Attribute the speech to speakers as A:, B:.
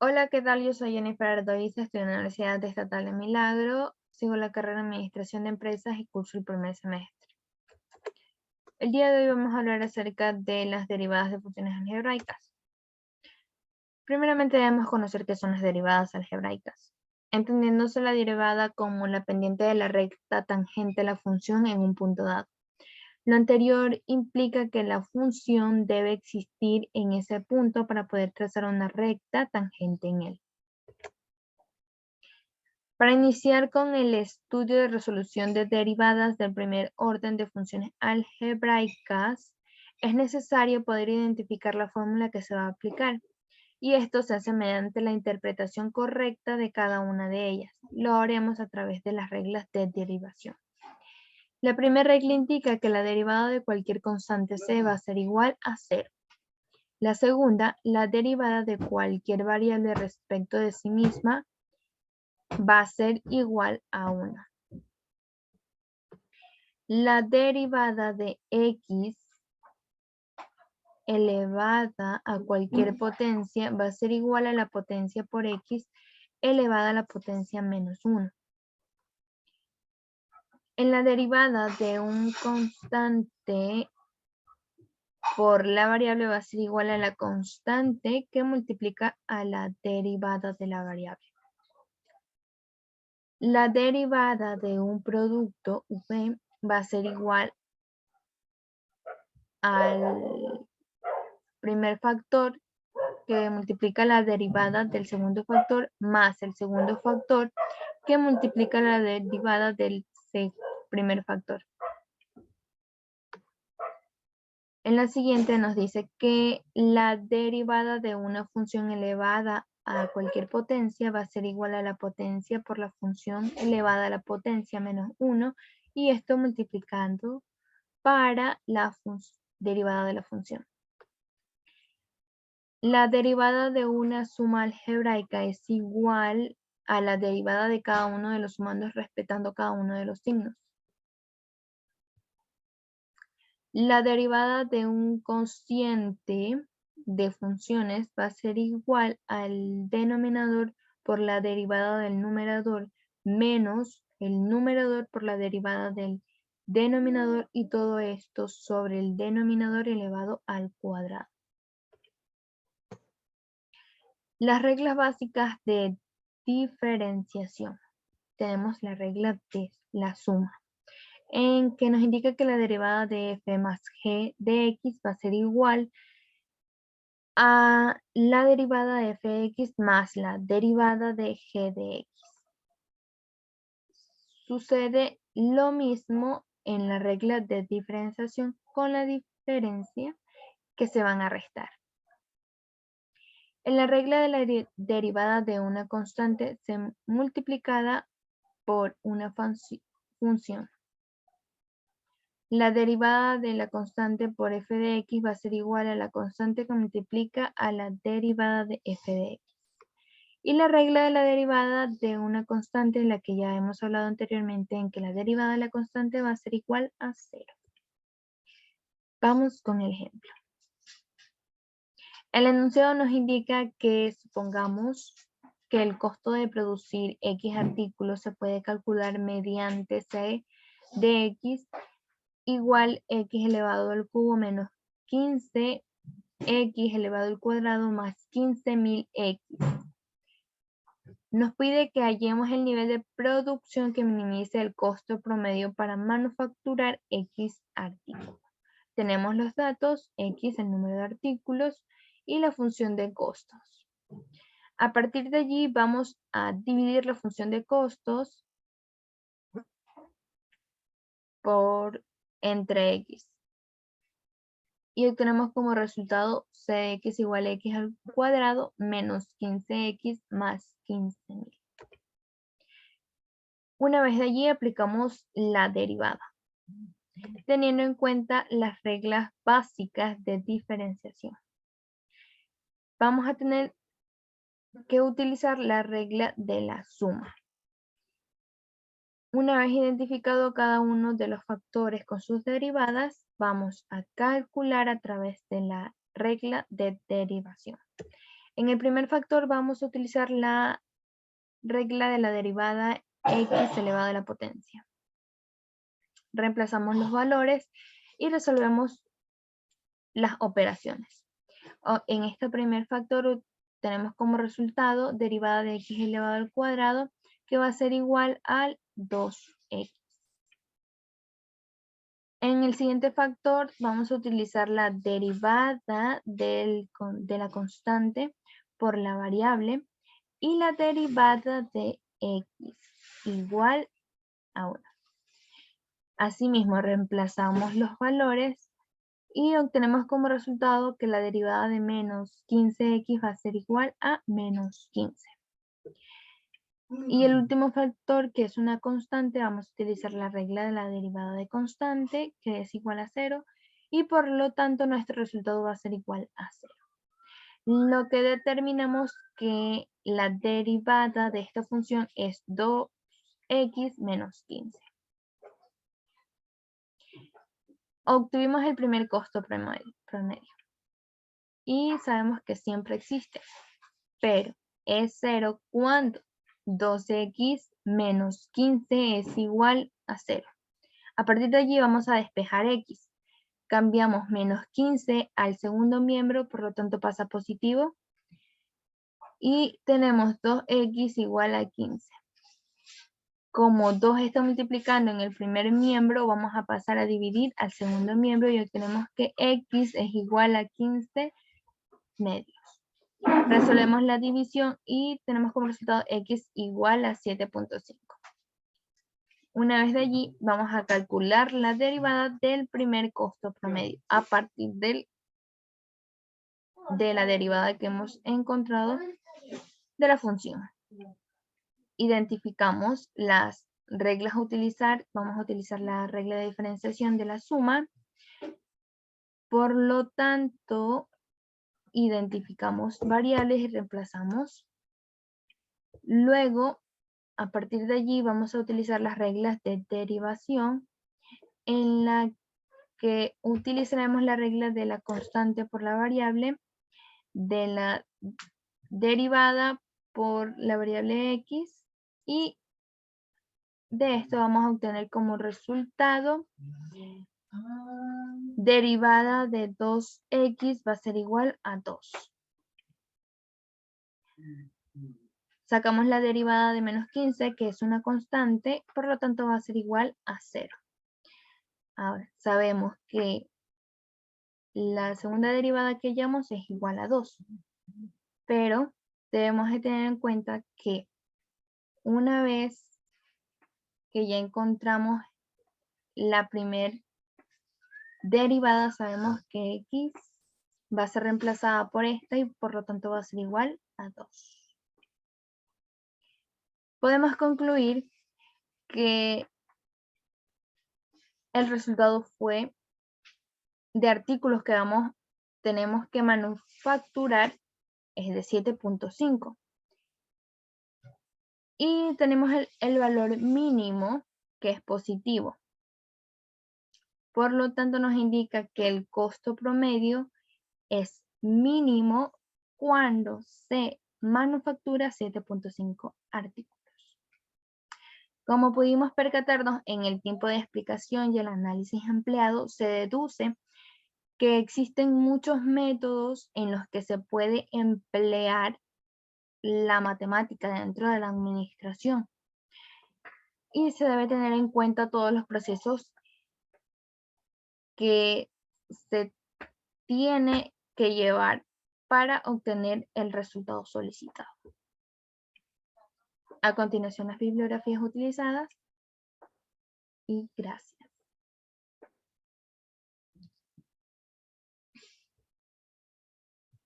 A: Hola, ¿qué tal? Yo soy Jennifer Ardoiza, estoy en la Universidad Estatal de Milagro, sigo la carrera de Administración de Empresas y curso el primer semestre. El día de hoy vamos a hablar acerca de las derivadas de funciones algebraicas. Primeramente debemos conocer qué son las derivadas algebraicas, entendiéndose la derivada como la pendiente de la recta tangente a la función en un punto dado. Lo anterior implica que la función debe existir en ese punto para poder trazar una recta tangente en él. Para iniciar con el estudio de resolución de derivadas del primer orden de funciones algebraicas, es necesario poder identificar la fórmula que se va a aplicar, y esto se hace mediante la interpretación correcta de cada una de ellas. Lo haremos a través de las reglas de derivación. La primera regla indica que la derivada de cualquier constante c va a ser igual a 0. La segunda, la derivada de cualquier variable respecto de sí misma va a ser igual a 1. La derivada de x elevada a cualquier potencia va a ser igual a la potencia por x elevada a la potencia menos 1. En la derivada de un constante por la variable va a ser igual a la constante que multiplica a la derivada de la variable. La derivada de un producto v va a ser igual al primer factor que multiplica la derivada del segundo factor más el segundo factor que multiplica la derivada del primer factor. En la siguiente nos dice que la derivada de una función elevada a cualquier potencia va a ser igual a la potencia por la función elevada a la potencia menos 1, y esto multiplicando para la derivada de la función. La derivada de una suma algebraica es igual a la derivada de cada uno de los sumandos respetando cada uno de los signos. La derivada de un cociente de funciones va a ser igual al denominador por la derivada del numerador menos el numerador por la derivada del denominador, y todo esto sobre el denominador elevado al cuadrado. Las reglas básicas de diferenciación. Tenemos la regla de la suma, en que nos indica que la derivada de f más g de x va a ser igual a la derivada de f de x más la derivada de g de x. Sucede lo mismo en la regla de diferenciación, con la diferencia que se van a restar. En la regla de la derivada de una constante se multiplicada por una función. La derivada de la constante por f de x va a ser igual a la constante que multiplica a la derivada de f de x. Y la regla de la derivada de una constante, en la que ya hemos hablado anteriormente, en que la derivada de la constante va a ser igual a 0. Vamos con el ejemplo. El enunciado nos indica que supongamos que el costo de producir X artículos se puede calcular mediante C de X igual X elevado al cubo menos 15 X elevado al cuadrado más 15.000 X. Nos pide que hallemos el nivel de producción que minimice el costo promedio para manufacturar X artículos. Tenemos los datos, X, el número de artículos, y la función de costos. A partir de allí vamos a dividir la función de costos entre X. Y obtenemos como resultado C de X igual a X al cuadrado menos 15X más 15.000. Una vez de allí aplicamos la derivada, teniendo en cuenta las reglas básicas de diferenciación. Vamos a tener que utilizar la regla de la suma. Una vez identificado cada uno de los factores con sus derivadas, vamos a calcular a través de la regla de derivación. En el primer factor vamos a utilizar la regla de la derivada x elevado a la potencia. Reemplazamos los valores y resolvemos las operaciones. En este primer factor tenemos como resultado derivada de x elevado al cuadrado, que va a ser igual al 2x. En el siguiente factor vamos a utilizar la derivada de la constante por la variable y la derivada de x igual a 1. Asimismo, reemplazamos los valores y obtenemos como resultado que la derivada de menos 15x va a ser igual a menos 15. Y el último factor, que es una constante, vamos a utilizar la regla de la derivada de constante, que es igual a 0, y por lo tanto nuestro resultado va a ser igual a 0. Lo que determinamos que la derivada de esta función es 2x menos 15. Obtuvimos el primer costo promedio. Y sabemos que siempre existe, pero es 0 cuando 2x menos 15 es igual a 0. A partir de allí vamos a despejar x. Cambiamos menos 15 al segundo miembro, por lo tanto pasa positivo. Y tenemos 2x igual a 15. Como 2 está multiplicando en el primer miembro, vamos a pasar a dividir al segundo miembro y obtenemos que x es igual a 15 medios. Resolvemos la división y tenemos como resultado x igual a 7.5. Una vez de allí, vamos a calcular la derivada del primer costo promedio a partir de la derivada que hemos encontrado de la función. Identificamos las reglas a utilizar. Vamos a utilizar la regla de diferenciación de la suma. Por lo tanto, identificamos variables y reemplazamos. Luego, a partir de allí vamos a utilizar las reglas de derivación, en la que utilizaremos la regla de la constante por la variable, de la derivada por la variable x, y de esto vamos a obtener como resultado derivada de 2x va a ser igual a 2. Sacamos la derivada de menos 15, que es una constante, por lo tanto va a ser igual a 0. Ahora, sabemos que la segunda derivada que hallamos es igual a 2. Pero debemos de tener en cuenta que una vez que ya encontramos la primera derivada, sabemos que x va a ser reemplazada por esta y por lo tanto va a ser igual a 2. Podemos concluir que el resultado fue de artículos que tenemos que manufacturar es de 7.5. Y tenemos el valor mínimo, que es positivo. Por lo tanto, nos indica que el costo promedio es mínimo cuando se manufactura 7.5 artículos. Como pudimos percatarnos en el tiempo de explicación y el análisis empleado, se deduce que existen muchos métodos en los que se puede emplear la matemática dentro de la administración. Y se debe tener en cuenta todos los procesos que se tiene que llevar para obtener el resultado solicitado. A continuación, las bibliografías utilizadas y gracias.